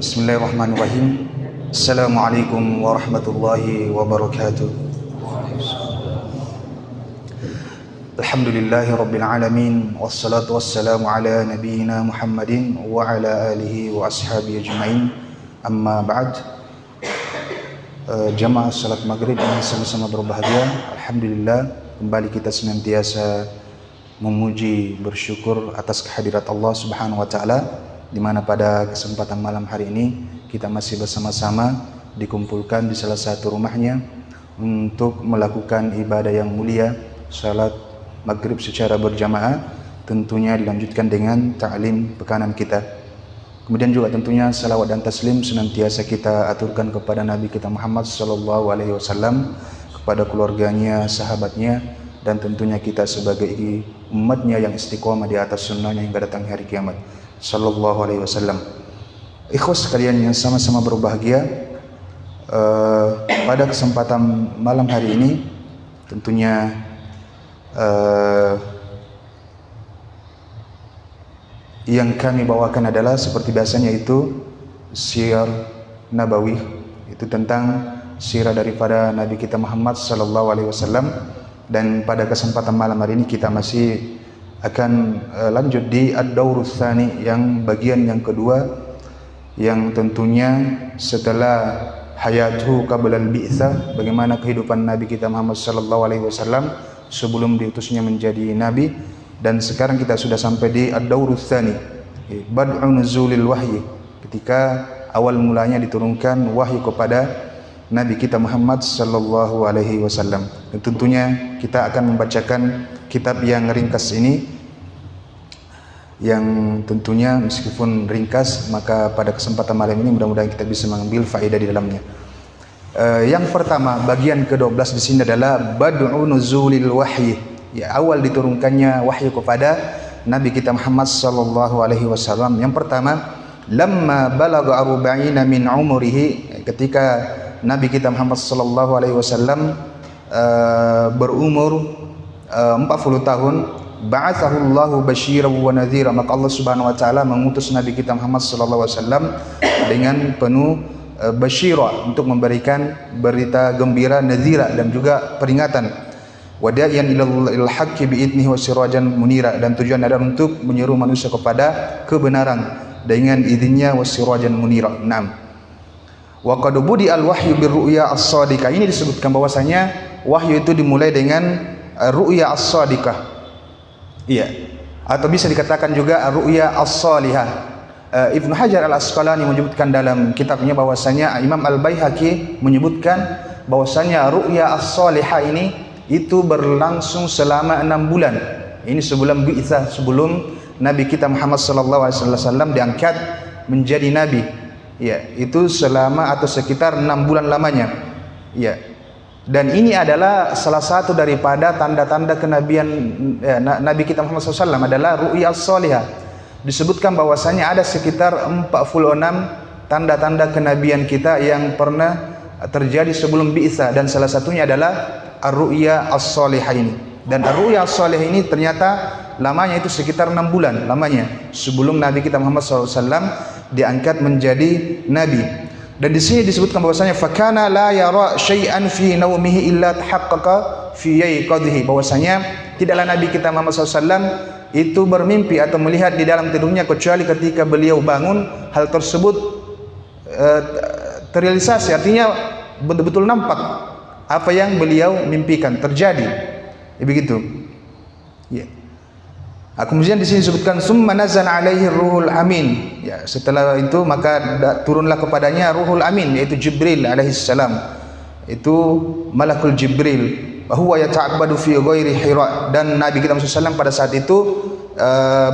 Bismillahirrahmanirrahim. Assalamualaikum warahmatullahi wabarakatuh. Alhamdulillahi rabbil alamin, wassalatu wassalamu ala nabiyyina Muhammadin wa ala alihi wa ashabihi ajma'in. Amma ba'd. Jamaah salat maghrib yang sama-sama berbahagia, alhamdulillah kembali kita senantiasa memuji, bersyukur atas kehadirat Allah Subhanahu wa taala, di mana pada kesempatan malam hari ini kita masih bersama-sama dikumpulkan di salah satu rumahnya untuk melakukan ibadah yang mulia, salat maghrib secara berjamaah, tentunya dilanjutkan dengan ta'lim pekanan kita. Kemudian juga tentunya salawat dan taslim senantiasa kita aturkan kepada Nabi kita Muhammad sallallahu alaihi wasallam, kepada keluarganya, sahabatnya, dan tentunya kita sebagai umatnya yang istiqomah di atas sunnahnya hingga datang hari kiamat sallallahu alaihi wasallam. Ikhwas sekalian yang sama-sama berbahagia, pada kesempatan malam hari ini tentunya yang kami bawakan adalah seperti biasanya, itu syiar nabawi, itu tentang sirah daripada Nabi kita Muhammad sallallahu alaihi wasallam. Dan pada kesempatan malam hari ini kita masih akan lanjut di ad-daurus tsani, yang bagian yang kedua, yang tentunya setelah hayatuhu qabla al-bi'tsah, bagaimana kehidupan Nabi kita Muhammad sallallahu alaihi wasallam sebelum diutusnya menjadi nabi. Dan sekarang kita sudah sampai di ad-daurus tsani, bad'u nuzulil wahyi, ketika awal mulanya diturunkan wahyu kepada Nabi kita Muhammad sallallahu alaihi wasallam. Dan tentunya kita akan membacakan kitab yang ringkas ini, yang tentunya meskipun ringkas, maka pada kesempatan malam ini mudah-mudahan kita bisa mengambil faedah di dalamnya. Yang pertama, bagian ke-12 di sini adalah bad'u nuzulil wahyi, ya, awal diturunkannya wahyu kepada Nabi kita Muhammad sallallahu alaihi wasallam. Yang pertama, lamma balagha arba'ina min umrihi, ketika Nabi kita Muhammad sallallahu alaihi wasallam berumur 40 tahun, ba'athahullahu basyiran wa nadhira, maka Allah Subhanahu wa taala mengutus Nabi kita Muhammad sallallahu alaihi wasallam dengan penuh basyira, untuk memberikan berita gembira, nadhira, dan juga peringatan. Wada'iyan ilal haqqi bi'idnihi wa sirajan munira, dan tujuan adalah untuk menyeru manusia kepada kebenaran dengan izinnya, wa sirajan munira. 6. Wa qad budi'al wahyu birru'ya as-shadiqah, ini disebutkan bahwasanya wahyu itu dimulai dengan ru'ya as-shadiqah, iya, atau bisa dikatakan juga ru'ya as-salihah. Ibnu Hajar al-Asqalani menyebutkan dalam kitabnya bahwasanya Imam Al-Baihaqi menyebutkan bahwasanya ru'ya as-salihah ini itu berlangsung selama 6 bulan. Ini sebelum bi'tsah, sebelum Nabi kita Muhammad sallallahu alaihi wasallam diangkat menjadi nabi. Ya, itu selama atau sekitar 6 bulan lamanya. Ya. Dan ini adalah salah satu daripada tanda-tanda kenabian Nabi kita Muhammad SAW adalah ru'ya as-salihah. Disebutkan bahwasanya ada sekitar 46 tanda-tanda kenabian kita yang pernah terjadi sebelum bi'tsah, dan salah satunya adalah ar-ru'ya as-salihah ini. Dan ar-ru'ya as-salihah ini ternyata lamanya itu sekitar 6 bulan lamanya sebelum Nabi kita Muhammad SAW diangkat menjadi nabi. Dan di sini disebutkan bahwasanya fakana la yara syai'an fi naumihi illa tahaqqaqa fi yaqadhihi, bahwasanya tidaklah Nabi kita Muhammad SAW itu bermimpi atau melihat di dalam tidurnya kecuali ketika beliau bangun hal tersebut terrealisasi, artinya betul-betul nampak apa yang beliau mimpikan terjadi. Begitu. Ya. Kemudian di sini disebutkan summa nazala alaihi ruhul amin. Ya, setelah itu maka turunlah kepadanya ruhul amin, yaitu Jibril alaihi salam. Itu malakul Jibril. Bahwa yata'abbadu fi ghairi Hira, dan Nabi kita SAW pada saat itu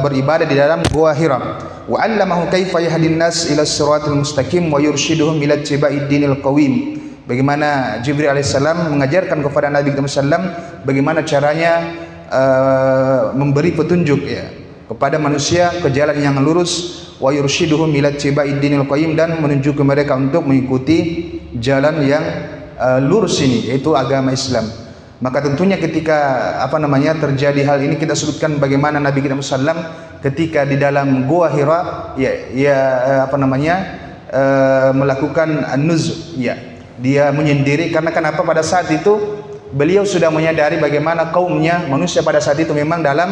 beribadah di dalam gua Hira. Wa 'allamahu kaifa yahdin nas ila siratal mustaqim wa yurshiduhum ila ittiba'id dinil qawim. Bagaimana Jibril alaihissalam mengajarkan kepada Nabi kita SAW bagaimana caranya memberi petunjuk ya kepada manusia ke jalan yang lurus, wa yurshiduhum ila ittiba'id dinil qayyim, dan menunjukkan mereka untuk mengikuti jalan yang lurus ini, yaitu agama Islam. Maka tentunya ketika terjadi hal ini, kita sebutkan bagaimana Nabi kita SAW ketika di dalam gua Hira melakukan an-nuz, ya dia menyendiri, karena kenapa pada saat itu beliau sudah menyadari bagaimana kaumnya manusia pada saat itu memang dalam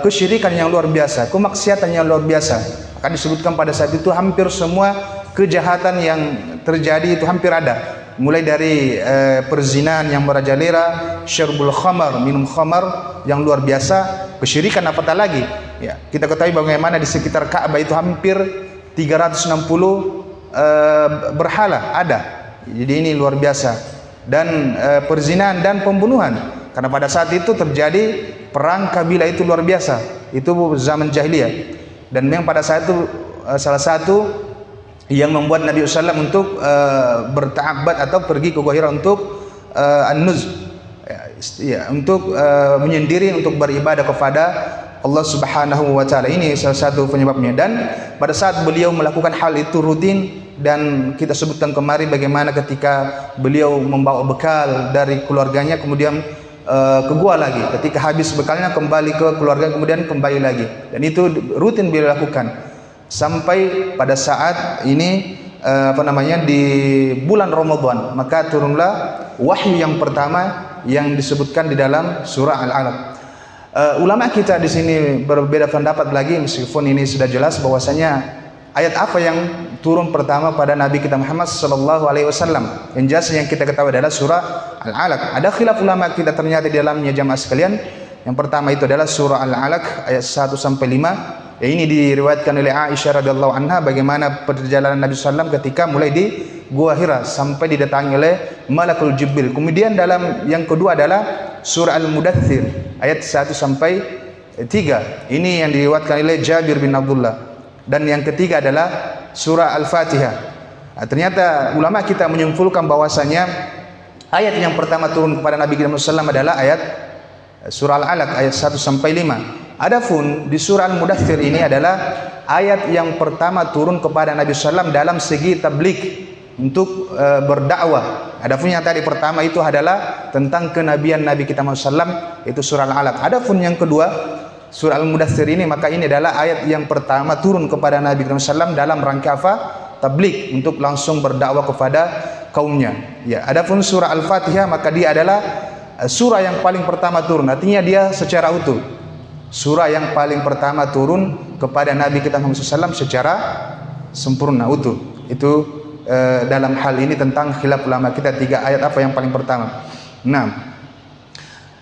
kesyirikan yang luar biasa, kemaksiatan yang luar biasa. Akan disebutkan pada saat itu hampir semua kejahatan yang terjadi itu hampir ada, mulai dari perzinahan yang merajalela, syarbul khamar, minum khamar yang luar biasa, kesyirikan apatah lagi. Ya, kita ketahui bagaimana di sekitar Ka'bah itu hampir 360 berhala ada. Jadi ini luar biasa. Dan perzinahan dan pembunuhan, karena pada saat itu terjadi perang kabilah itu luar biasa, itu zaman jahiliyah. Dan memang pada saat itu salah satu yang membuat Nabi SAW untuk berta'abbad atau pergi ke Gua Hira untuk an-nuz, untuk menyendiri, untuk beribadah kepada Allah Subhanahu wa taala. Ini salah satu penyebabnya. Dan pada saat beliau melakukan hal itu rutin, dan kita sebutkan kemarin bagaimana ketika beliau membawa bekal dari keluarganya kemudian ke gua lagi, ketika habis bekalnya kembali ke keluarga kemudian kembali lagi, dan itu rutin beliau lakukan sampai pada saat ini di bulan Ramadan, maka turunlah wahyu yang pertama yang disebutkan di dalam surah Al-Alaq. Ulama kita di sini berbeda pendapat lagi, meskipun ini sudah jelas bahwasanya ayat apa yang turun pertama pada Nabi kita Muhammad sallallahu alaihi wasallam. Yang jelas yang kita ketahui adalah surah Al-Alaq. Ada khilaf ulama kita ternyata di dalamnya jamaah sekalian. Yang pertama itu adalah surah Al-Alaq ayat 1 sampai 5. Ini diriwayatkan oleh Aisyah radhiyallahu anha bagaimana perjalanan Nabi SAW ketika mulai di Gua Hira sampai didatangi oleh Malakul Jibril. Kemudian dalam yang kedua adalah surah Al-Mudaththir ayat 1 sampai 3. Ini yang diriwayatkan oleh Jabir bin Abdullah. Dan yang ketiga adalah surah Al-Fatihah. Ternyata ulama kita menyimpulkan bahwasanya ayat yang pertama turun kepada Nabi Muhammad SAW adalah ayat surah Al-Alaq ayat 1 sampai 5. Adapun di surah Al-Mudaththir ini adalah ayat yang pertama turun kepada Nabi SAW dalam segi tabligh, untuk berdakwah. Adapun yang tadi pertama itu adalah tentang kenabian Nabi kita Muhammad SAW, itu surah Al-Alaq. Adapun yang kedua surah Al-Mudaththir ini, maka ini adalah ayat yang pertama turun kepada Nabi Muhammad SAW dalam rangka apa? Tabligh, untuk langsung berdakwah kepada kaumnya. Ya, adapun surah Al-Fatihah maka dia adalah surah yang paling pertama turun, artinya dia secara utuh. Surah yang paling pertama turun kepada Nabi kita Muhammad SAW secara sempurna, utuh. Itu dalam hal ini tentang khilaf ulama kita, 3 ayat apa yang paling pertama. Nah,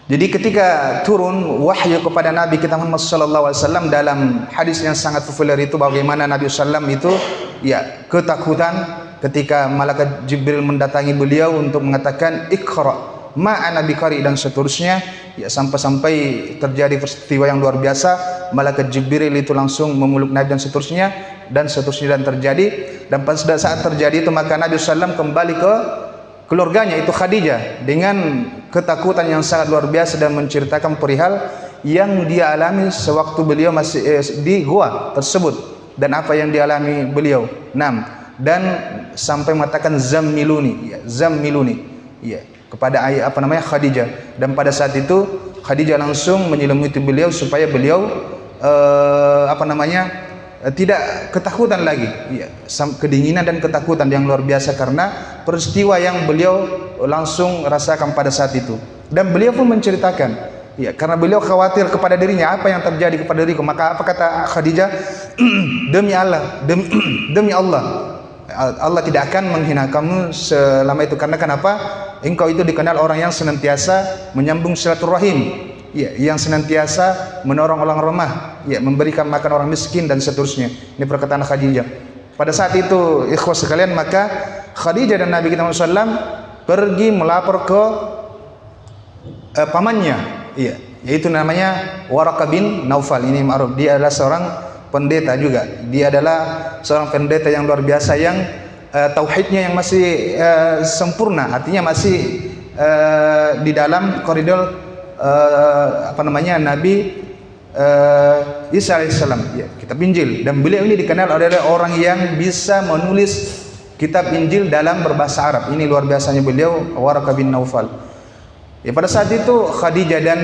jadi ketika turun wahyu kepada Nabi kita Muhammad SAW, dalam hadis yang sangat populer itu bagaimana Nabi SAW itu ya ketakutan ketika malaikat Jibril mendatangi beliau untuk mengatakan Iqra ma'ana biqari dan seterusnya, ya sampai-sampai terjadi peristiwa yang luar biasa, malaikat Jibril itu langsung memeluk Nabi dan seterusnya dan terjadi. Dan pada saat terjadi itu maka Nabi SAW kembali ke keluarganya, itu Khadijah, dengan ketakutan yang sangat luar biasa dan menceritakan perihal yang dia alami sewaktu beliau masih di gua tersebut dan apa yang dialami beliau. Dan sampai mengatakan zammiluni, ya, zammiluni, ya, kepada Khadijah. Dan pada saat itu Khadijah langsung menyelimuti beliau supaya beliau tidak ketakutan lagi, ya, kedinginan dan ketakutan yang luar biasa karena peristiwa yang beliau langsung rasakan pada saat itu. Dan beliau pun menceritakan, ya, karena beliau khawatir kepada dirinya, apa yang terjadi kepada diriku. Maka apa kata Khadijah? Demi Allah, demi Allah, Allah tidak akan menghina kamu selama itu. Karena kenapa? Engkau itu dikenal orang yang senantiasa menyambung silaturahim, ya, yang senantiasa menolong orang lemah, ya, memberikan makan orang miskin dan seterusnya. Ini perkataan Khadijah. Pada saat itu, ikhwah sekalian, maka Khadijah dan Nabi kita Muhammad SAW pergi melapor ke pamannya, iya, yaitu namanya Waraqah bin Naufal. Ini ma'ruf, dia adalah seorang pendeta juga. Dia adalah seorang pendeta yang luar biasa, yang tauhidnya yang masih sempurna, artinya masih di dalam koridor Nabi Isa alaihissalam, ya, kitab Injil. Dan beliau ini dikenal adalah orang yang bisa menulis kitab Injil dalam berbahasa Arab. Ini luar biasanya beliau, Waraqah bin Naufal. Ya, pada saat itu Khadijah dan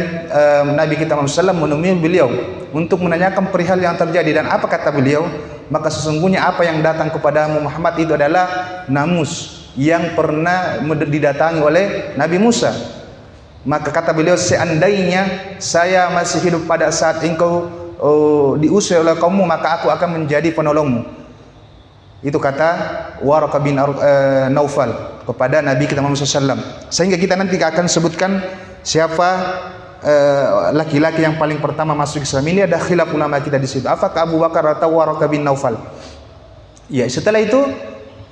Nabi kita Muhammad SAW menemui beliau untuk menanyakan perihal yang terjadi. Dan apa kata beliau? Maka sesungguhnya apa yang datang kepada Muhammad itu adalah namus yang pernah didatangi oleh Nabi Musa. Maka kata beliau, seandainya saya masih hidup pada saat engkau diusir oleh kaummu, maka aku akan menjadi penolongmu. Itu kata Waraqah bin Naufal kepada Nabi kita Muhammad SAW. Sehingga kita nanti akan sebutkan siapa laki-laki yang paling pertama masuk Islam. Ini ada khilaf ulama kita di situ. Apakah Abu Bakar atau Waraqah bin Naufal? Ya, setelah itu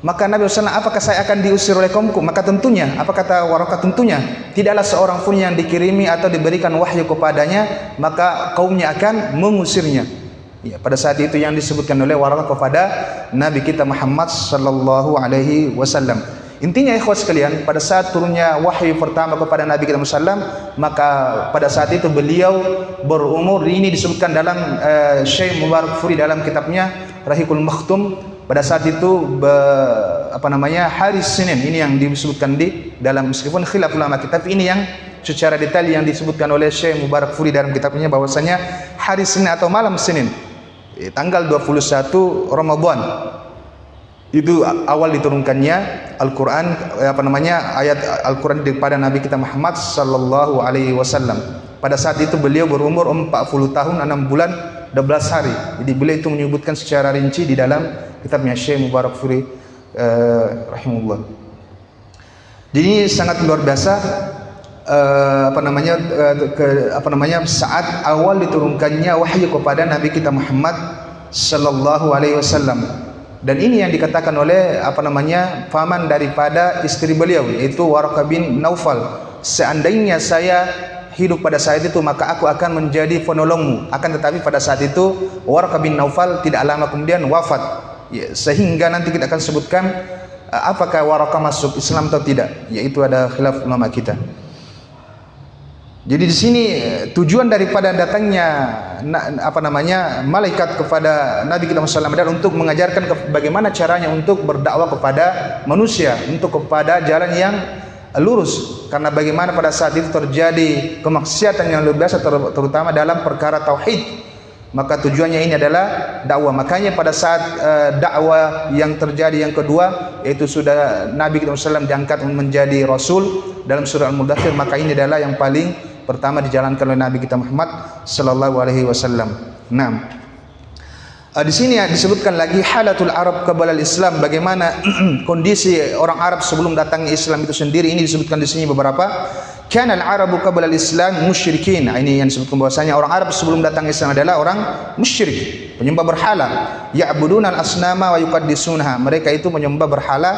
maka Nabi SAW, apakah saya akan diusir oleh kaumku? Maka tentunya, apa kata Waraqah? Tentunya tidaklah seorang pun yang dikirimi atau diberikan wahyu kepadanya maka kaumnya akan mengusirnya. Ya, pada saat itu yang disebutkan oleh Waraqah kepada Nabi kita Muhammad sallallahu alaihi wasallam. Intinya ikhwas sekalian, pada saat turunnya wahyu pertama kepada Nabi kita Muhammad sallam, maka pada saat itu beliau berumur, ini disebutkan dalam Syekh Mubarak Furi dalam kitabnya Rahikul Makhtum. Pada saat itu hari Senin, ini yang disebutkan di dalam, meskipun khilaf ulama kita, tapi ini yang secara detail yang disebutkan oleh Syekh Mubarak Furi dalam kitabnya, bahwasanya hari Senin atau malam Senin tanggal 21 Ramadan itu awal diturunkannya Al-Quran, ayat Al-Quran kepada Nabi kita Muhammad sallallahu alaihi wasallam. Pada saat itu beliau berumur 40 tahun 6 bulan 12 hari. Jadi beliau itu menyebutkan secara rinci di dalam kitabnya Syekh Mubarak Furi rahimahullah. Jadi sangat luar biasa saat awal diturunkannya wahyu kepada Nabi kita Muhammad sallallahu alaihi wasallam. Dan ini yang dikatakan oleh paman daripada istri beliau, yaitu Waraqah bin Naufal, seandainya saya hidup pada saat itu maka aku akan menjadi penolongmu. Akan tetapi pada saat itu Waraqah bin Naufal tidak lama kemudian wafat, ya, sehingga nanti kita akan sebutkan apakah Waraqah masuk Islam atau tidak, yaitu ada khilaf ulama kita. Jadi di sini tujuan daripada datangnya malaikat kepada Nabi kita Muhammad SAW adalah untuk mengajarkan bagaimana caranya untuk berdakwah kepada manusia, untuk kepada jalan yang lurus. Karena bagaimana pada saat itu terjadi kemaksiatan yang luar biasa, terutama dalam perkara tauhid. Maka tujuannya ini adalah dakwah. Makanya pada saat dakwah yang terjadi yang kedua, yaitu sudah Nabi kita SAW diangkat menjadi Rasul dalam surah Al-Mudaththir, maka ini adalah yang paling pertama dijalankan oleh Nabi kita Muhammad sallallahu alaihi wasallam. Nah, di sini disebutkan lagi halatul Arab qabla al-Islam, bagaimana kondisi orang Arab sebelum datangnya Islam itu sendiri. Ini disebutkan di sini beberapa. Kana al-Arabu qabla al-Islam musyrikin. Ini yang disebutkan bahwasanya orang Arab sebelum datang Islam adalah orang musyrik, penyembah berhala. Ya'buduna al-asnama wa yuqaddisunaha. Mereka itu menyembah berhala,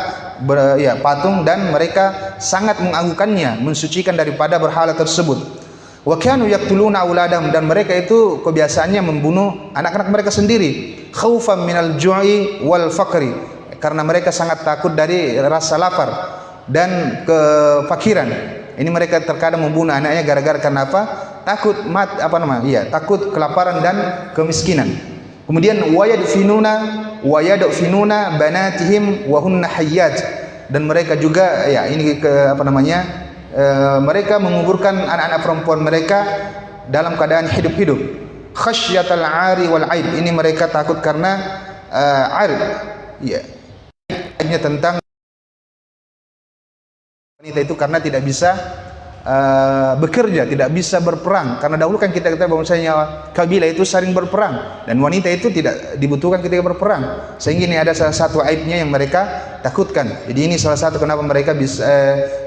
patung, dan mereka sangat mengagungkannya, mensucikan daripada berhala tersebut. Wa kanu yaqtuluna auladahum, dan mereka itu kebiasaannya membunuh anak-anak mereka sendiri, khaufan minal ju'i wal faqri, karena mereka sangat takut dari rasa lapar dan kefakiran. Ini mereka terkadang membunuh anaknya gara-gara karena apa? Takut takut kelaparan dan kemiskinan. Kemudian wayadfinuna banatihim wa hunna hayyat, dan mereka juga mereka menguburkan anak-anak perempuan mereka dalam keadaan hidup-hidup. Khasyatal 'ari wal 'aib, ini mereka takut karena aibnya tentang wanita itu, karena tidak bisa bekerja, tidak bisa berperang. Karena dahulu kan kita ketahui bahwasanya kabilah itu sering berperang dan wanita itu tidak dibutuhkan ketika berperang. Sehingga ini ada salah satu aibnya yang mereka takutkan. Jadi ini salah satu kenapa mereka bisa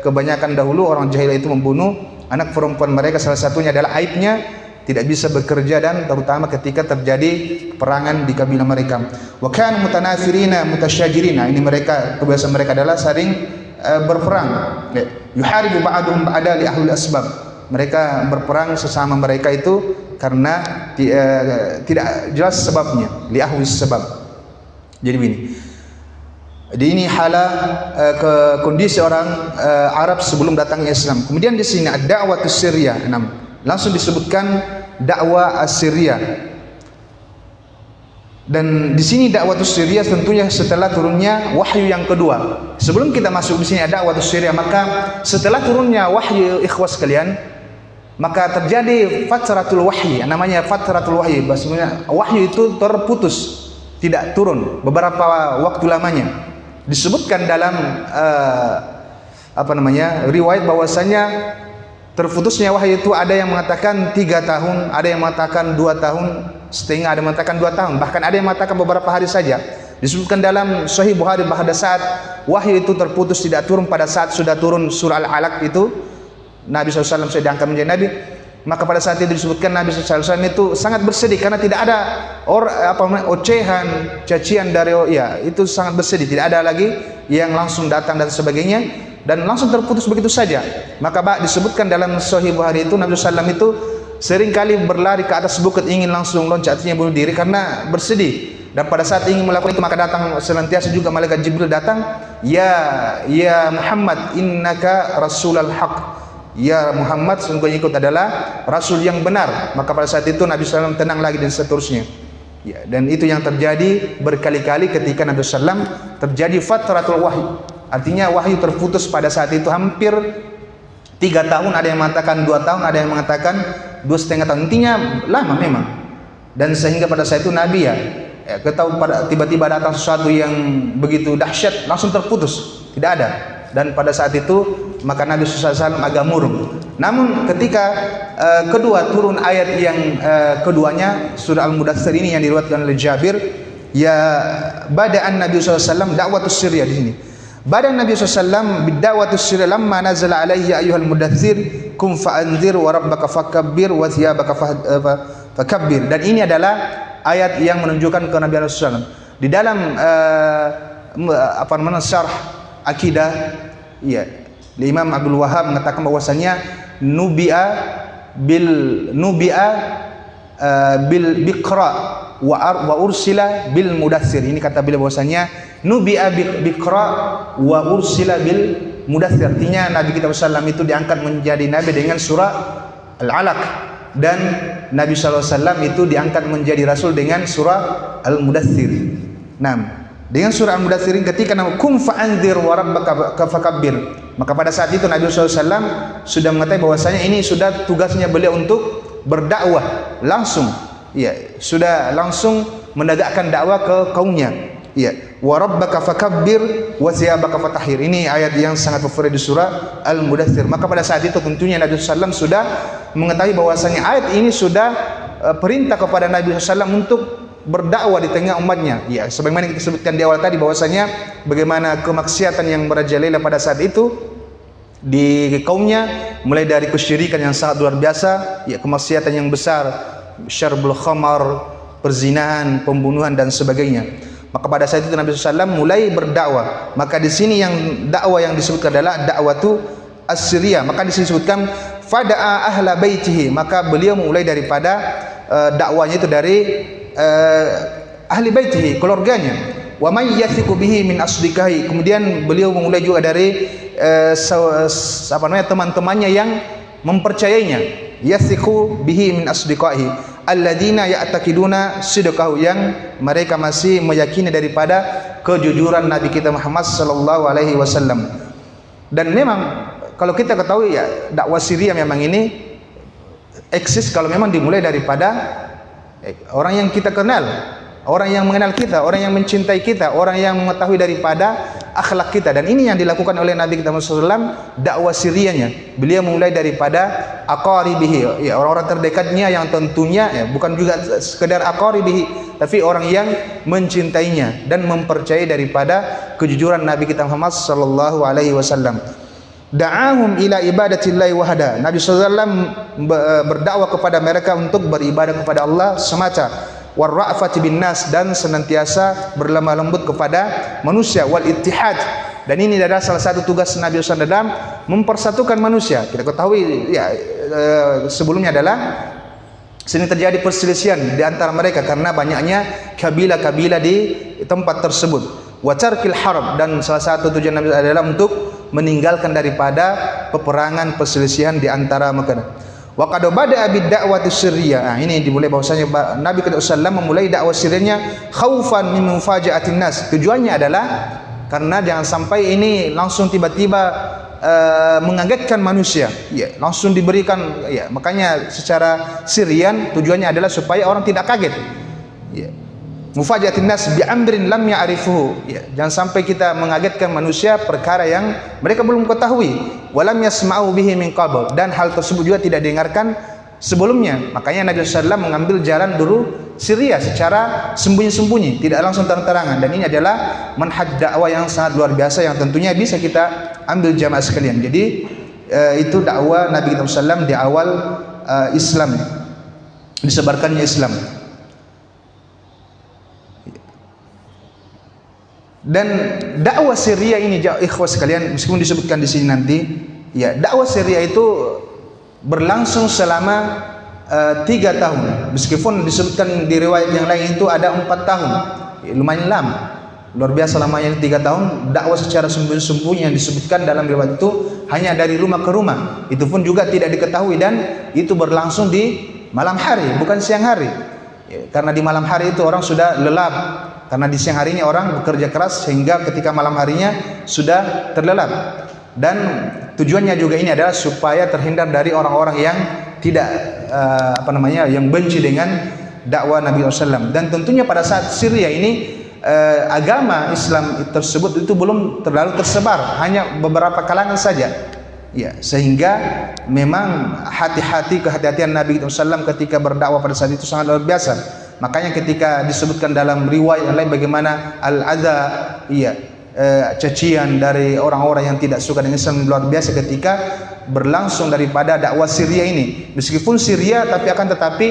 kebanyakan dahulu orang jahil itu membunuh anak perempuan mereka. Salah satunya adalah aibnya tidak bisa bekerja dan terutama ketika terjadi perangan di kabilah mereka. Wa kanu mutanafirina mutasyajirina. Ini mereka kebiasaan mereka adalah sering berperang. Yuharibu ba'dhum ba'da li ahli asbab. Mereka berperang sesama mereka itu karena tidak jelas sebabnya, li ahli sebab. Jadi begini. Jadi ini hala kondisi orang Arab sebelum datangnya Islam. Kemudian di sini ad-da'wah as-sirriyah. Langsung disebutkan dakwah as-sirriyah. Dan di sini dakwah as-sirriyah tentunya setelah turunnya wahyu yang kedua. Sebelum kita masuk di sini ada dakwah as-sirriyah, maka setelah turunnya wahyu ikhwas kalian, maka terjadi fatratul wahyi. Namanya fatratul wahyi. Maksudnya wahyu itu terputus, tidak turun beberapa waktu lamanya. Disebutkan dalam riwayat bahwasanya terputusnya wahyu itu ada yang mengatakan 3 tahun, ada yang mengatakan 2 tahun setengah, ada yang mengatakan 2 tahun, bahkan ada yang mengatakan beberapa hari saja. Disebutkan dalam Sahih Bukhari pada saat wahyu itu terputus, tidak turun pada saat sudah turun surah Al-Alaq itu, Nabi SAW sudah diangkat menjadi Nabi. Maka pada saat itu disebutkan Nabi SAW itu sangat bersedih karena tidak ada ocehan, cacian dari itu sangat bersedih, tidak ada lagi yang langsung datang dan sebagainya, dan langsung terputus begitu saja. Maka disebutkan dalam Sahih Bukhari itu Nabi SAW itu sering kali berlari ke atas bukit ingin langsung loncat, artinya bunuh diri karena bersedih. Dan pada saat ingin melakukan itu maka datang senantiasa juga malaikat Jibril datang, ya Muhammad innaka rasulul haq. Ya Muhammad, sungguhnya ikut adalah rasul yang benar. Maka pada saat itu Nabi SAW tenang lagi dan seterusnya. Ya, dan itu yang terjadi berkali-kali ketika Nabi SAW terjadi fatratul wahyu. Artinya wahyu terputus pada saat itu hampir 3 tahun, ada yang mengatakan 2 tahun, ada yang mengatakan 2,5 tahun. Intinya lama memang. Dan sehingga pada saat itu Nabi ketahui tiba-tiba datang sesuatu yang begitu dahsyat, langsung terputus, tidak ada. Dan pada saat itu maka Nabi SAW agak murung. Namun ketika kedua turun ayat yang keduanya surah Al-Mudaththir ini yang diriwayatkan oleh Jabir, ya bada'an Nabi SAW da'watus sirriyah di sini. Bada'an Nabi SAW bid-da'watus sirriyah lamma nazala alaihi ya ayyuhal mudaththir kum fa'anzir wa rabbaka fakabbir wa thiyabaka fakabbir. Dan ini adalah ayat yang menunjukkan ke Nabi SAW di dalam syarh akidah, Imam Abdul Wahab mengatakan bahwasanya nubi'a bil biqra wa ursila bil mudaththir. Ini kata beliau bahwasanya nubi'a biqra wa ursila bil mudaththir. Artinya Nabi kita SAW itu diangkat menjadi nabi dengan surah Al-Alaq, dan Nabi SAW itu diangkat menjadi rasul dengan surah Al-Mudaththir. Dengan surah Al-Mudaththir ketika nama kum fa'anzir wa rabbaka fakabbir, maka pada saat itu Nabi SAW sudah mengetahui bahwasanya ini sudah tugasnya beliau untuk berdakwah langsung, sudah langsung menegakkan dakwah ke kaumnya. Wa rabbaka fakabbir wa thiyabaka fatahhir. Ini ayat yang sangat populer di surah Al-Mudaththir. Maka pada saat itu tentunya Nabi SAW sudah mengetahui bahwasanya ayat ini sudah perintah kepada Nabi SAW untuk berdakwah di tengah umatnya. Sebagaimana kita sebutkan di awal tadi bahwasanya bagaimana kemaksiatan yang merajalela pada saat itu di kaumnya, mulai dari kesyirikan yang sangat luar biasa, kemaksiatan yang besar, syarbul khamar, perzinahan, pembunuhan dan sebagainya. Maka pada saat itu Nabi SAW mulai berdakwah. Maka di sini yang dakwah yang disebutkan adalah dakwatu as-sirriyah. Maka di sini disebutkan fada'a ahla baitihi. Maka beliau mulai daripada dakwanya itu dari ahli baitihi, keluarganya. Wa may yathiqu bihi min asdiqaihi. Kemudian beliau memulai juga dari teman-temannya yang mempercayainya. Yathiqu bihi min asdiqaihi alladzina ya'taqiduna sidqahu, yang mereka masih meyakini daripada kejujuran Nabi kita Muhammad sallallahu alaihi wasallam. Dan memang kalau kita ketahui dakwah sirriyah memang ini eksis kalau memang dimulai daripada orang yang kita kenal, orang yang mengenal kita, orang yang mencintai kita, orang yang mengetahui daripada akhlak kita. Dan ini yang dilakukan oleh Nabi kita Muhammad SAW, dakwah sirianya. Beliau mulai daripada aqaribihi, ya, orang-orang terdekatnya yang tentunya ya, bukan juga sekedar aqaribihi, tapi orang yang mencintainya dan mempercayai daripada kejujuran Nabi kita Muhammad sallallahu alaihi wasallam. Da'ahum ila ibadatillahi wahda. Nabi SAW berdakwah kepada mereka untuk beribadah kepada Allah semata. Warra'fati bin nas, dan senantiasa berlemah lembut kepada manusia. Wal ittihad, dan ini adalah salah satu tugas Nabi SAW dalam mempersatukan manusia. Kita ketahui ya, sebelumnya adalah sering terjadi perselisihan di antara mereka karena banyaknya kabilah-kabilah di tempat tersebut. Wa tarkil harb, dan salah satu tujuan Nabi adalah untuk meninggalkan daripada peperangan perselisihan di antara mereka. Wa qad bada'a bid-da'wati sirriyah. Nah, ini dimulai bahwasanya Nabi SAW memulai dakwah sirrinya khaufan min mufaja'atin nas. Tujuannya adalah karena jangan sampai ini langsung tiba-tiba mengagetkan manusia. Ya, langsung diberikan ya, makanya secara sirian tujuannya adalah supaya orang tidak kaget. Ya. Mufajatin nas bi amrin lam ya'rifuhu. Ya, jangan sampai kita mengagetkan manusia perkara yang mereka belum ketahui. Walam yasma'u bihi min qabl, dan hal tersebut juga tidak didengarkan sebelumnya. Makanya Nabi SAW mengambil jalan dulu Syria secara sembunyi-sembunyi, tidak langsung terang-terangan. Dan ini adalah manhaj dakwah yang sangat luar biasa yang tentunya bisa kita ambil jamaah sekalian. Jadi itu dakwah Nabi SAW di awal Islam, disebarkannya Islam. Dan dakwah Syria ini, ikhwas sekalian, meskipun disebutkan di sini nanti, ya, dakwah Syria itu berlangsung selama 3 tahun. Meskipun disebutkan di riwayat yang lain itu ada 4 tahun. Ya, lumayan lama. Luar biasa lamanya 3 tahun. Dakwah secara sembunyi-sembunyi yang disebutkan dalam riwayat itu hanya dari rumah ke rumah. Itu pun juga tidak diketahui, dan itu berlangsung di malam hari, bukan siang hari. Ya, karena di malam hari itu orang sudah lelap. Karena di siang harinya orang bekerja keras sehingga ketika malam harinya sudah terlelap. Dan tujuannya juga ini adalah supaya terhindar dari orang-orang yang tidak yang benci dengan dakwah Nabi SAW. Dan tentunya pada saat Syria ini agama Islam tersebut itu belum terlalu tersebar, hanya beberapa kalangan saja. Ya, sehingga memang kehati-hatian Nabi SAW ketika berdakwah pada saat itu sangat luar biasa. Makanya ketika disebutkan dalam riwayat yang lain bagaimana al-adza, cacian dari orang-orang yang tidak suka dengan Islam luar biasa ketika berlangsung daripada dakwah Syria ini. Meskipun Syria, tetapi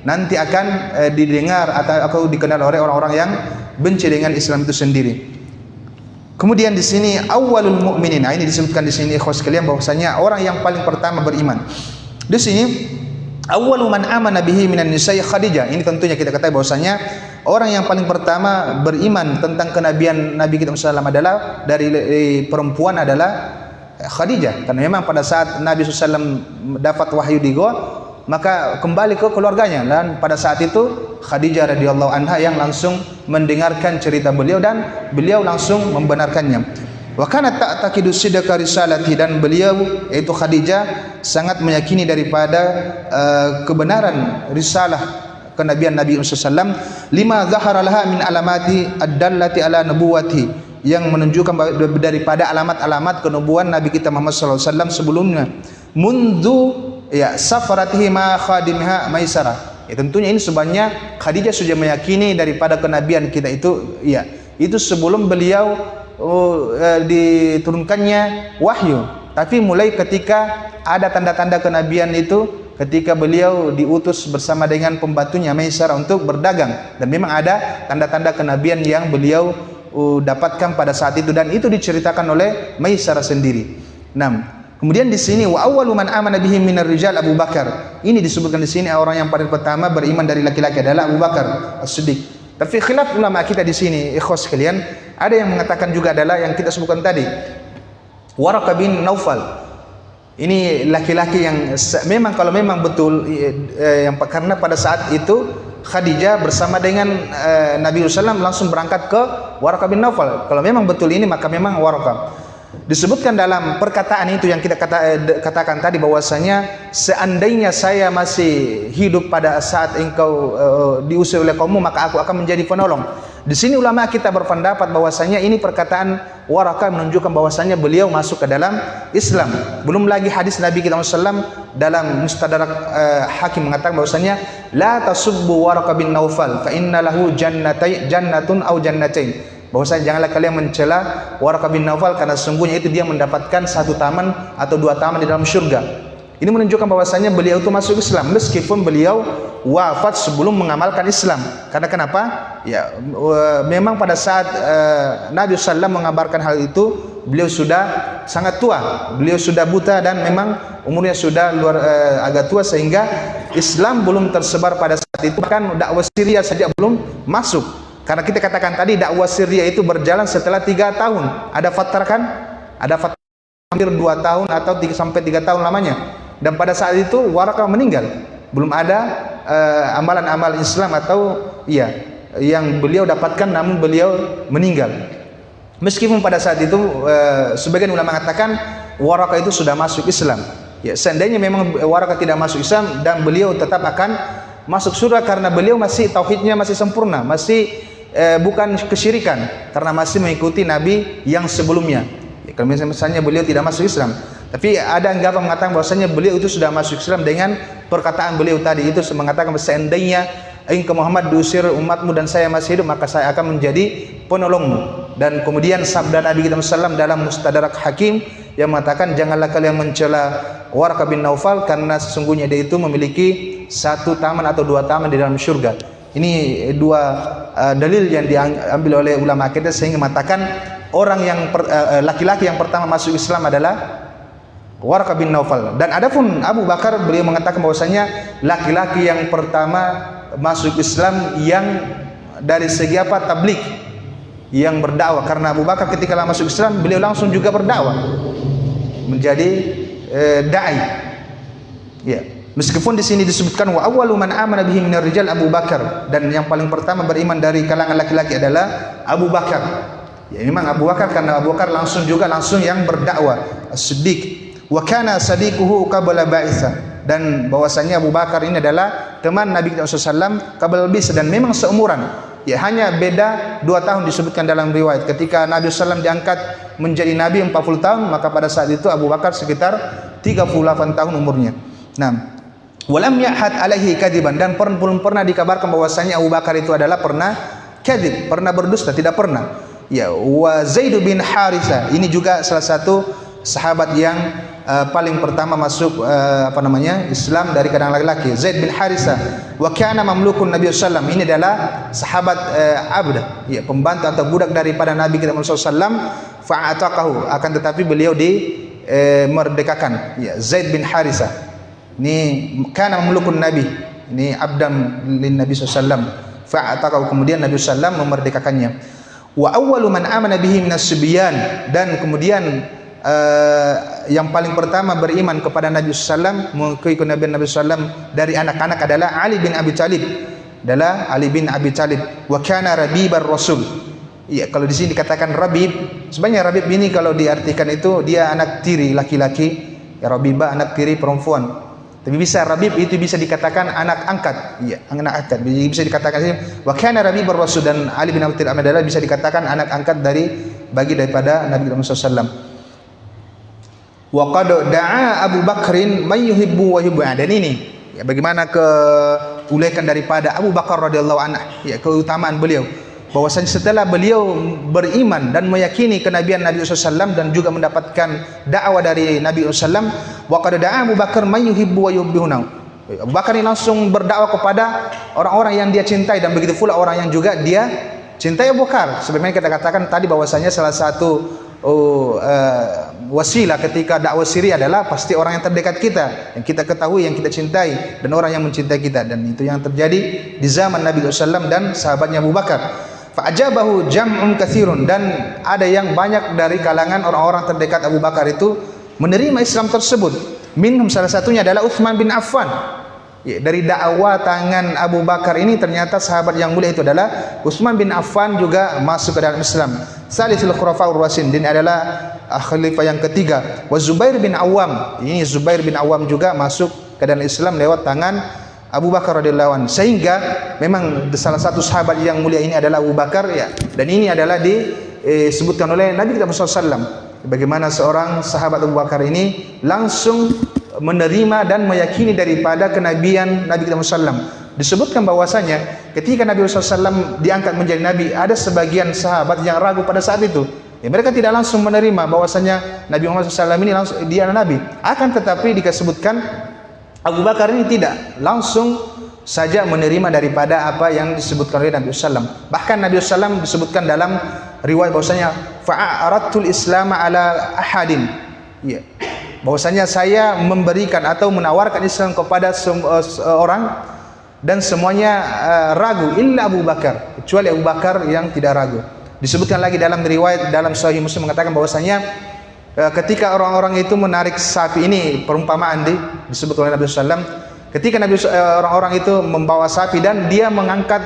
nanti akan didengar atau dikenal oleh orang-orang yang benci dengan Islam itu sendiri. Kemudian di sini awwalul mu'minin. Nah, ini disebutkan di sini ikhwas sekalian bahwasanya orang yang paling pertama beriman. Di sini awwalu man amana bihi minan nisa'i Khadijah. Ini tentunya kita ketahui bahwasanya orang yang paling pertama beriman tentang kenabian Nabi kita SAW adalah dari perempuan adalah Khadijah. Karena memang pada saat Nabi SAW dapat wahyu di Gua, maka kembali ke keluarganya, dan pada saat itu Khadijah radhiyallahu anha yang langsung mendengarkan cerita beliau dan beliau langsung membenarkannya. Wa kanat ta'taqidu sidqa risalati, dan beliau yaitu Khadijah sangat meyakini daripada kebenaran risalah kenabian Nabi SAW, lima zahara laha min alamati ad-dallati ala nubuwati, yang menunjukkan daripada alamat-alamat kenubuan Nabi kita Muhammad SAW sebelumnya. Mundu safaratihi ma khadimha Maisarah. Tentunya ini sebenarnya Khadijah sudah meyakini daripada kenabian kita itu, itu sebelum beliau diturunkannya wahyu. Tapi mulai ketika ada tanda-tanda kenabian itu, ketika beliau diutus bersama dengan pembantunya Maisarah untuk berdagang, dan memang ada tanda-tanda kenabian yang beliau dapatkan pada saat itu, dan itu diceritakan oleh Maisarah sendiri. 6. Kemudian di sini wa awwalu man amana bihi minar rijal Abu Bakar. Ini disebutkan di sini orang yang paling pertama beriman dari laki-laki adalah Abu Bakar As-Siddiq. Tapi khilaf ulama kita di sini, ikhwas sekalian, ada yang mengatakan juga adalah yang kita sebutkan tadi, Waraqah bin Naufal. Ini laki-laki yang memang kalau memang betul yang karena pada saat itu Khadijah bersama dengan Nabi SAW langsung berangkat ke Waraqah bin Naufal. Kalau memang betul ini maka memang Waraqah. Disebutkan dalam perkataan itu yang kita katakan tadi bahwasanya seandainya saya masih hidup pada saat engkau diusir oleh kaummu, maka aku akan menjadi penolong. Di sini ulama kita berpendapat bahwasanya ini perkataan Waraqah menunjukkan bahwasanya beliau masuk ke dalam Islam. Belum lagi hadis Nabi kita SAW dalam Mustadrak Hakim mengatakan bahwasanya la tasubbu Waraqah bin Naufal fa inna lahu jannatun au jannatain. Bahwasanya janganlah kalian mencela Waraqah bin Naufal karena sesungguhnya itu dia mendapatkan satu taman atau dua taman di dalam surga. Ini menunjukkan bahwasanya beliau itu masuk Islam meskipun beliau wafat sebelum mengamalkan Islam. Karena kenapa? Ya, memang pada saat Nabi SAW mengabarkan hal itu, beliau sudah sangat tua, beliau sudah buta dan memang umurnya sudah agak tua sehingga Islam belum tersebar pada saat itu. Bahkan dakwah Syria saja belum masuk. Karena kita katakan tadi dakwah Syria itu berjalan setelah 3 tahun. Ada fatar kan? Ada fatar hampir 2 tahun atau 3 sampai 3 tahun lamanya. Dan pada saat itu Waraqah meninggal. Belum ada amalan-amal Islam atau yang beliau dapatkan, namun beliau meninggal. Meskipun pada saat itu sebagian ulama mengatakan Waraqah itu sudah masuk Islam. Ya, seandainya memang Waraqah tidak masuk Islam dan beliau tetap akan masuk surga karena beliau masih tauhidnya masih sempurna, masih bukan kesyirikan karena masih mengikuti Nabi yang sebelumnya. Ya, kalau misalnya beliau tidak masuk Islam, tapi ada anggapan mengatakan bahwasanya beliau itu sudah masuk Islam dengan perkataan beliau tadi itu mengatakan seandainya engkau Muhammad diusir umatmu dan saya masih hidup, maka saya akan menjadi penolongmu. Dan kemudian sabda Nabi kita SAW dalam Mustadrak Hakim yang mengatakan janganlah kalian mencela Waraqah bin Naufal karena sesungguhnya dia itu memiliki satu taman atau 2 taman di dalam surga. Ini 2 dalil yang diambil oleh ulama kita sehingga mengatakan orang yang laki-laki yang pertama masuk Islam adalah Waraqah bin Naufal. Dan adapun Abu Bakar, beliau mengatakan bahwasanya laki-laki yang pertama masuk Islam yang dari segi apa? Tabligh, yang berdakwah. Karena Abu Bakar ketika masuk Islam beliau langsung juga berdakwah menjadi dai. Ya, meskipun di sini disebutkan wa awwalu man amana bihi minar rijal Abu Bakar, dan yang paling pertama beriman dari kalangan laki-laki adalah Abu Bakar. Ya, memang Abu Bakar karena Abu Bakar langsung yang berdakwah, as-siddiq. Wa kana sadiquhu qabla ba'itsah, dan bahwasanya Abu Bakar ini adalah teman Nabi SAW qabla ba'itsah dan memang seumuran. Ya, hanya beda 2 tahun disebutkan dalam riwayat. Ketika Nabi SAW diangkat menjadi Nabi 40 tahun, maka pada saat itu Abu Bakar sekitar 38 tahun umurnya. Nah, walam yahad alaihi kadiban, dan belum pernah dikabarkan bahwasanya Abu Bakar itu adalah pernah kadib, pernah berdusta, tidak pernah. Ya, wa Zaid bin Harisah, ini juga salah satu sahabat yang paling pertama masuk Islam dari kalangan laki-laki, Zaid bin Harisah. Wa kana mamlukun Nabi sallallahu, ini adalah sahabat abd, ya, pembantu atau budak daripada Nabi kita sallallahu, fa'ataqahu, akan tetapi beliau merdekakan, ya, Zaid bin Harisah. Ini kana mamlukun Nabi, ini abdan lin Nabi sallallahu, fa'ataqahu, kemudian Nabi sallallahu memerdekakannya. Wa awwalu man amana bihi minas subyan, dan kemudian yang paling pertama beriman kepada Nabi SAW, mengikuti Nabi SAW dari anak-anak adalah Ali bin Abi Thalib, Wa kana rabibar Rasul. Ya, kalau di sini dikatakan Rabib, sebenarnya Rabib ini kalau diartikan itu dia anak tiri laki-laki, ya, Rabibah anak tiri perempuan. Tapi bisa Rabib itu bisa dikatakan anak angkat, ya, anak angkat. Bisa dikatakan wa kana rabibar Rasul, dan Ali bin Abi Thalib adalah bisa dikatakan anak angkat daripada Nabi Muhammad SAW. Wa qad da'a Abu Bakrin may yuhibbu wa yuhibbu, dan ini ya, bagaimana keulekan daripada Abu Bakar radhiyallahu anhu, ya, keutamaan beliau bahwasanya setelah beliau beriman dan meyakini kenabian Nabi SAW dan juga mendapatkan dakwah dari Nabi SAW, wa qad da'a Abu Bakar may yuhibbu wa yuhibbu. Abu Bakar ini langsung berdakwah kepada orang-orang yang dia cintai, dan begitu pula orang yang juga dia cintai Abu Bakar. Sebagaimana kita katakan tadi bahwasanya salah satu wasilah ketika dakwah Syria adalah pasti orang yang terdekat kita, yang kita ketahui, yang kita cintai, dan orang yang mencintai kita. Dan itu yang terjadi di zaman Nabi SAW dan sahabatnya Abu Bakar. Fa'ajabahu jam'un katsirun, dan ada yang banyak dari kalangan orang-orang terdekat Abu Bakar itu menerima Islam tersebut. Minhum, salah satunya adalah Utsman bin Affan. Ya, dari dakwah tangan Abu Bakar ini ternyata sahabat yang mulia itu adalah Utsman bin Affan juga masuk ke dalam Islam. Salisul Khulafaur Rasyidin, ini adalah khalifah yang ketiga. Wa Zubair bin Awam, ini Zubair bin Awam juga masuk ke dalam Islam lewat tangan Abu Bakar radhiyallahu anhu. Sehingga memang salah satu sahabat yang mulia ini adalah Abu Bakar ya. Dan ini adalah disebutkan oleh Nabi kita Muhammad SAW. Bagaimana seorang sahabat Abu Bakar ini langsung menerima dan meyakini daripada kenabian Nabi kita Muhammad SAW. Disebutkan bahwasanya ketika Nabi SAW diangkat menjadi Nabi, ada sebagian sahabat yang ragu pada saat itu. Ya, mereka tidak langsung menerima bahwasanya Nabi Muhammad SAW ini langsung dia Nabi. Akan tetapi disebutkan Abu Bakar ini tidak langsung saja menerima daripada apa yang disebutkan oleh Nabi SAW. Bahkan Nabi SAW disebutkan dalam riwayat bahwasanya fa'aratul Islam ala ahadin. Ya. Bahwasanya saya memberikan atau menawarkan Islam kepada seorang dan semuanya ragu illa Abu Bakar, kecuali Abu Bakar yang tidak ragu. Disebutkan lagi dalam riwayat dalam Sahih Muslim mengatakan bahwasanya ketika orang-orang itu menarik sapi, ini perumpamaan disebut oleh Nabi SAW. Ketika orang-orang itu membawa sapi dan dia mengangkat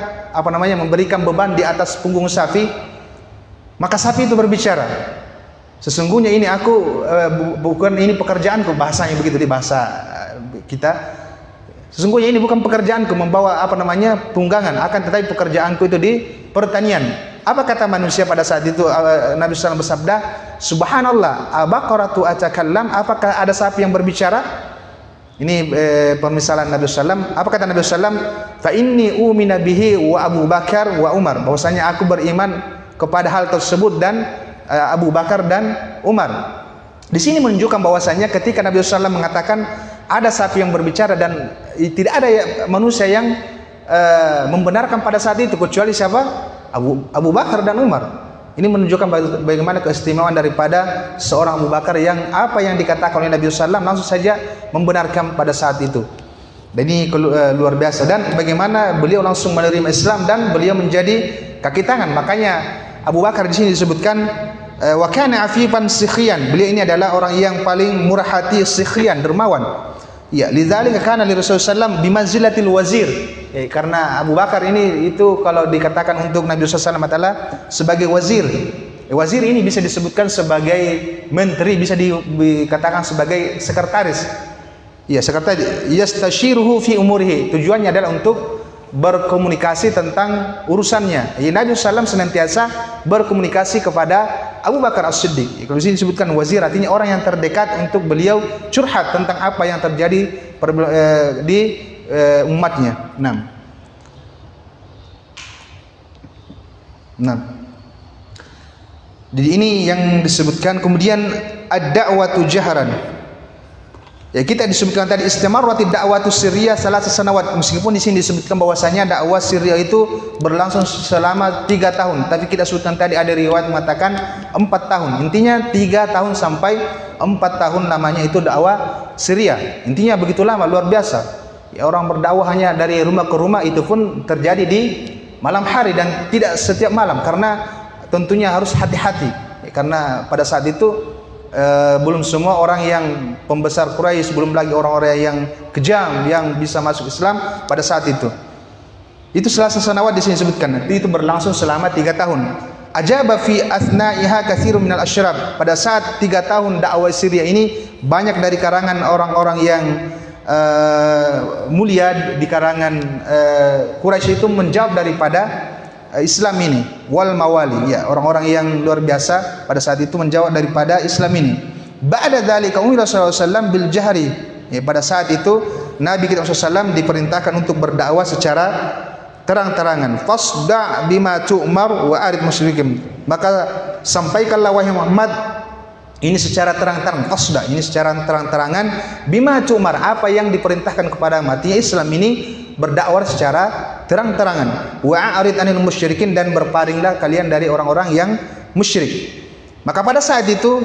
memberikan beban di atas punggung sapi, maka sapi itu berbicara. Sesungguhnya ini aku bukan ini pekerjaanku, bahasanya begitu di bahasa kita. Sesungguhnya ini bukan pekerjaanku membawa tunggangan, akan tetapi pekerjaanku itu di pertanian. Apa kata manusia pada saat itu? Nabi SAW bersabda, Subhanallah, abaqaratu atakallam, apakah ada sapi yang berbicara? Ini permisalan Nabi SAW. Apa kata Nabi SAW? Fa inni umina bihi wa Abu Bakar wa Umar. Bahwasanya aku beriman kepada hal tersebut dan Abu Bakar dan Umar. Di sini menunjukkan bahwasanya ketika Nabi SAW mengatakan ada sapi yang berbicara dan tidak ada manusia yang membenarkan pada saat itu kecuali siapa? Abu Bakar dan Umar. Ini menunjukkan bagaimana keistimewaan daripada seorang Abu Bakar yang apa yang dikatakan oleh Nabi SAW langsung saja membenarkan pada saat itu. Dan ini luar biasa. Dan bagaimana beliau langsung menerima Islam dan beliau menjadi kaki tangan. Makanya Abu Bakar di sini disebutkan wa kana afifan sikhiyan. Beliau ini adalah orang yang paling murah hati, sikhiyan, dermawan. Ya, lidzalika kana li Rasulullah SAW bimanzilatil wazir. Karena Abu Bakar ini itu kalau dikatakan untuk Nabi SAW adalah sebagai wazir. Wazir ini bisa disebutkan sebagai menteri, bisa dikatakan sebagai sekretaris. Ya, sekretaris. Yastashiruhu fi umurihi. Tujuannya adalah untuk berkomunikasi tentang urusannya. Nabi SAW senantiasa berkomunikasi kepada Abu Bakar As-Siddiq. Kalau di sini disebutkan wazir, artinya orang yang terdekat untuk beliau curhat tentang apa yang terjadi di umatnya. 6. Jadi ini yang disebutkan. Kemudian ad-da'watu jahran. Ya, kita disebutkan tadi istimarratid da'watu sirriyah salasah sanawat. Meskipun di sini disebutkan bahwasanya dakwah sirriyah itu berlangsung selama 3 tahun, tapi kita sebutkan tadi ada riwayat mengatakan 4 tahun. Intinya 3 tahun sampai 4 tahun namanya itu dakwah sirriyah. Intinya begitu lama, luar biasa. Ya, orang berdakwah hanya dari rumah ke rumah, itu pun terjadi di malam hari dan tidak setiap malam, karena tentunya harus hati-hati. Ya, karena pada saat itu belum semua orang yang pembesar Quraisy, belum lagi orang-orang yang kejam yang bisa masuk Islam pada saat itu. Itu salasah sanawat di sini disebutkan. Itu berlangsung selama 3 tahun. Ajaba fi athna'iha katsirun minal asyraf. Pada saat 3 tahun dakwah Syria ini, banyak dari karangan orang-orang yang mulia di karangan Quraisy itu menjawab daripada Islam ini, wal mawali, ya, orang-orang yang luar biasa pada saat itu menjawab daripada Islam ini. Ba'da dzalika umira sallallahu alaihi wasallam bil jahri. Ya, pada saat itu Nabi kita SAW diperintahkan untuk berdakwah secara terang-terangan. Fasda bima tu'mar wa arid musyrikin. Maka sampaikanlah wahai Muhammad ini secara terang-terangan. Fasda, ini secara terang-terangan bima tu'mar, apa yang diperintahkan kepada matinya Islam ini berdakwah secara terang-terangan. Wa'arid anil musyrikin, dan berpalinglah kalian dari orang-orang yang musyrik. Maka pada saat itu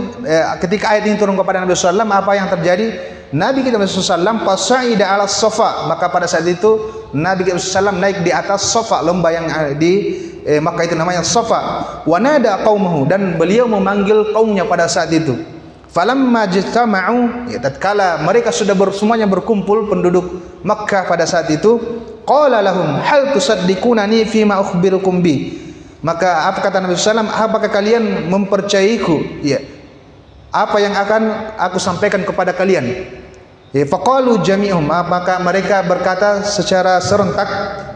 ketika ayat ini turun kepada Nabi SAW, apa yang terjadi? Nabi kita SAW fasaida ala Safa. Maka pada saat itu Nabi kita SAW naik di atas Safa, lembah yang di Makkah itu namanya Safa. Wa nada qaumahu, dan beliau memanggil kaumnya pada saat itu. Falamma jitama'u, ya, tatkala mereka sudah semuanya berkumpul penduduk Makkah pada saat itu, qala lahum hal tusaddiqunani fima ukhbirukum bi. Maka apa kata Nabi SAW, apakah kalian mempercayaiku, ya, apa yang akan aku sampaikan kepada kalian? Faqalu jami'uhum, maka mereka berkata secara serentak,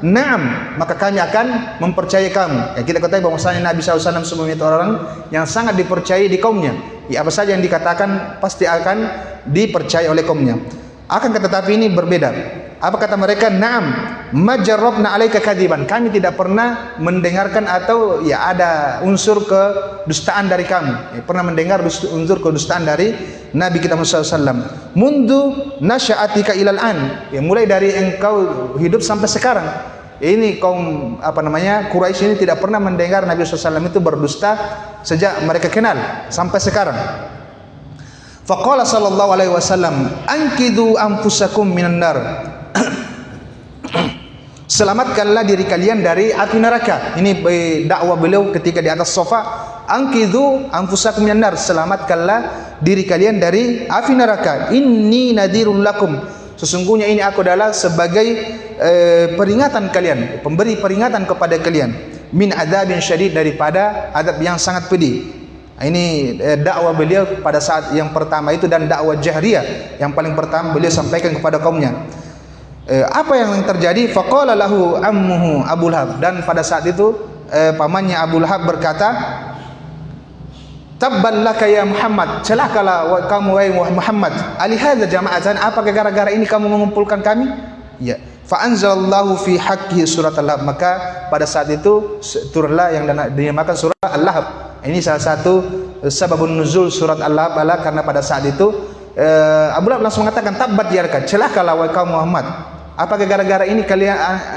"Na'am, maka kami akan mempercayai kamu." Ya, kita ketahui bahwasanya Nabi SAW sebelumnya itu orang yang sangat dipercayai di kaumnya. Ya, apa saja yang dikatakan pasti akan dipercayai oleh kaumnya. Akan tetapi ini berbeda. Apa kata mereka? Na'am, majarrabna 'alaika kadziban. Kami tidak pernah mendengarkan atau ya ada unsur kedustaan dari kamu. Ya, pernah mendengar unsur kedustaan dari Nabi kita Muhammad SAW. Mundu nasya'atika ilal an. Ya, mulai dari engkau hidup sampai sekarang. Ya, ini kaum Quraisy ini tidak pernah mendengar Nabi SAW itu berdusta sejak mereka kenal sampai sekarang. Faqala sallallahu alaihi wasallam, "Ankidu anfusakum minan nar." Selamatkanlah diri kalian dari api neraka. Ini dakwah beliau ketika di atas sofa. Ankidu anfusakum minan nar. Selamatkanlah diri kalian dari api neraka. Inni nadhirun lakum. Sesungguhnya ini aku adalah sebagai peringatan kalian, pemberi peringatan kepada kalian. Min adzabin syadid, daripada adab yang sangat pedih. Ini dakwah beliau pada saat yang pertama itu, dan dakwah jahriyah yang paling pertama beliau sampaikan kepada kaumnya. Apa yang terjadi? Faqala lahu ammuhu Abu Lahab, dan pada saat itu pamannya Abu Lahab berkata, "Tabban laka ya Muhammad, celakalah kamu wahai Muhammad. Alihadza jama'atan, apakah gara-gara ini kamu mengumpulkan kami?" Ya. Fa anzalallahu fi haqqihi surat Al-Lahab, maka pada saat itu turunlah yang dinamakan surat Al-Lahab. Ini salah satu sababun nuzul surat Al-Lahab adalah karena pada saat itu Abu Lahab langsung mengatakan, "Tabbat yarka, celakalah wahai kaum Muhammad. Apakah gara-gara ini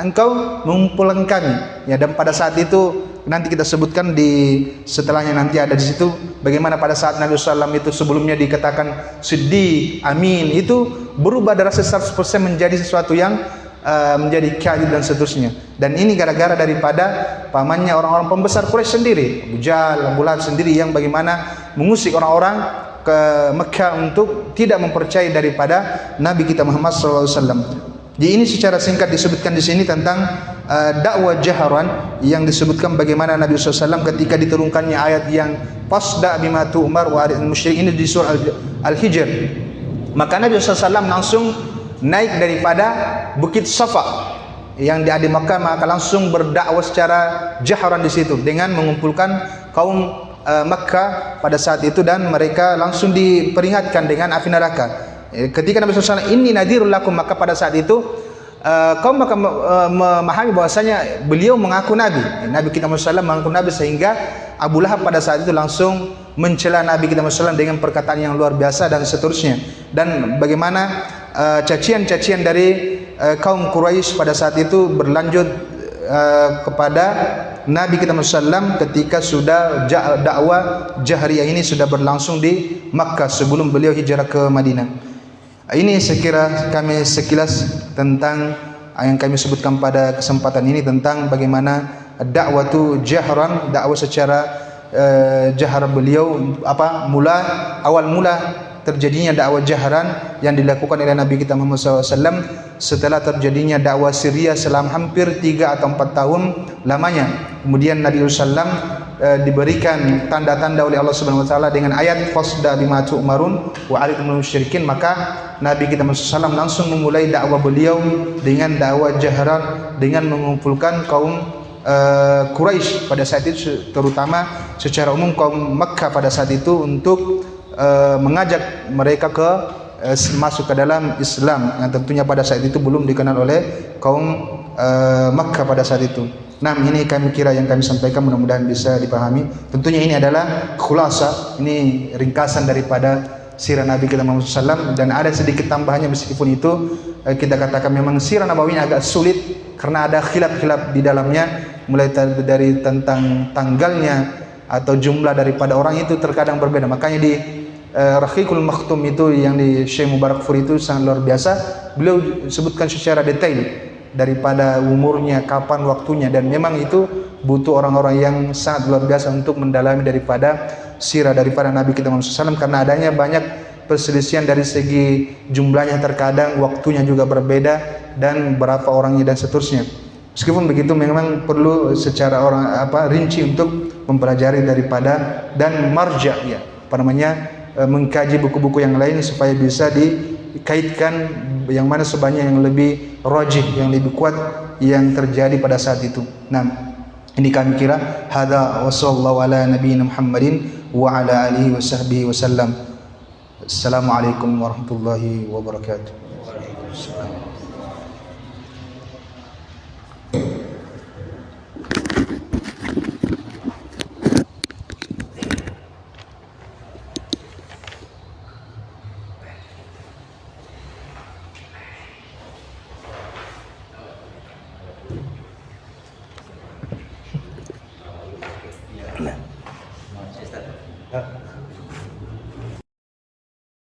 engkau mengumpulkan kami?" Ya, dan pada saat itu nanti kita sebutkan di setelahnya, nanti ada di situ bagaimana pada saat Nabi SAW itu sebelumnya dikatakan siddiq, amin, itu berubah dari 100% menjadi sesuatu yang menjadi kadzib dan seterusnya. Dan ini gara-gara daripada pamannya orang-orang pembesar Quraisy sendiri, Abu Jahal, Abu Lahab sendiri, yang bagaimana mengusik orang-orang ke Mekah untuk tidak mempercayai daripada Nabi kita Muhammad SAW. Jadi ini secara singkat disebutkan di sini tentang dakwah jaharan, yang disebutkan bagaimana Nabi SAW ketika diturunkannya ayat yang fasda bima tu'mar wa arid musyrik, ini di surah Al-Hijr. Maka Nabi SAW langsung naik daripada Bukit Safa yang di Mekah, maka langsung berdakwah secara jaharan di situ dengan mengumpulkan kaum Mekah pada saat itu, dan mereka langsung diperingatkan dengan api neraka. Ketika Nabi SAW ini nadhirul lakum, maka pada saat itu kaum Mekah memahami bahwasanya beliau mengaku Nabi. Nabi kita Muhammad SAW mengaku Nabi, sehingga Abu Lahab pada saat itu langsung mencela Nabi kita Muhammad SAW dengan perkataan yang luar biasa dan seterusnya. Dan bagaimana cacian-cacian dari kaum Quraisy pada saat itu berlanjut kepada Nabi kita Muhammad SAW ketika sudah dakwah jahriyah ini sudah berlangsung di Makkah sebelum beliau hijrah ke Madinah. Ini sekira kami sekilas tentang yang kami sebutkan pada kesempatan ini tentang bagaimana dakwah itu jahran, dakwah secara jahar beliau, awal mula terjadinya dakwah jaharan yang dilakukan oleh Nabi kita Muhammad SAW setelah terjadinya dakwah Syria selama hampir 3 atau 4 tahun lamanya. Kemudian Nabi SAW diberikan tanda-tanda oleh Allah Subhanahu Wa Taala dengan ayat fasda bima tu'marun wa arid musyrikin, maka Nabi kita Muhammad SAW langsung memulai dakwah beliau dengan dakwah jaharan, dengan mengumpulkan kaum Quraisy pada saat itu, terutama secara umum kaum Mekah pada saat itu, untuk mengajak mereka masuk ke dalam Islam yang tentunya pada saat itu belum dikenal oleh kaum Makkah pada saat itu. Nah, ini kami kira yang kami sampaikan mudah-mudahan bisa dipahami. Tentunya ini adalah khulasa, ini ringkasan daripada sirah Nabi kita Muhammad SAW, dan ada sedikit tambahannya, meskipun itu kita katakan memang sirah Nabawi agak sulit karena ada khilaf-khilaf di dalamnya, mulai dari tentang tanggalnya atau jumlah daripada orang itu terkadang berbeda. Makanya di Rahiqul Makhtum itu yang di Syekh Mubarak Furi itu sangat luar biasa, beliau sebutkan secara detail daripada umurnya, kapan waktunya, dan memang itu butuh orang-orang yang sangat luar biasa untuk mendalami daripada sirah daripada Nabi kita Muhammad SAW, karena adanya banyak perselisihan dari segi jumlahnya, terkadang waktunya juga berbeda, dan berapa orangnya dan seterusnya. Meskipun begitu memang perlu secara rinci untuk mempelajari daripada dan marja, ya mengkaji buku-buku yang lain supaya bisa kaitkan yang mana sebanyak yang lebih rajih, yang lebih kuat yang terjadi pada saat itu. Nah, ini kami kira hada wa sallallahu ala nabiyina Muhammadin wa ala alihi wa sahbihi wasallam. Assalamualaikum warahmatullahi wabarakatuh. Waalaikumsalam. Nah.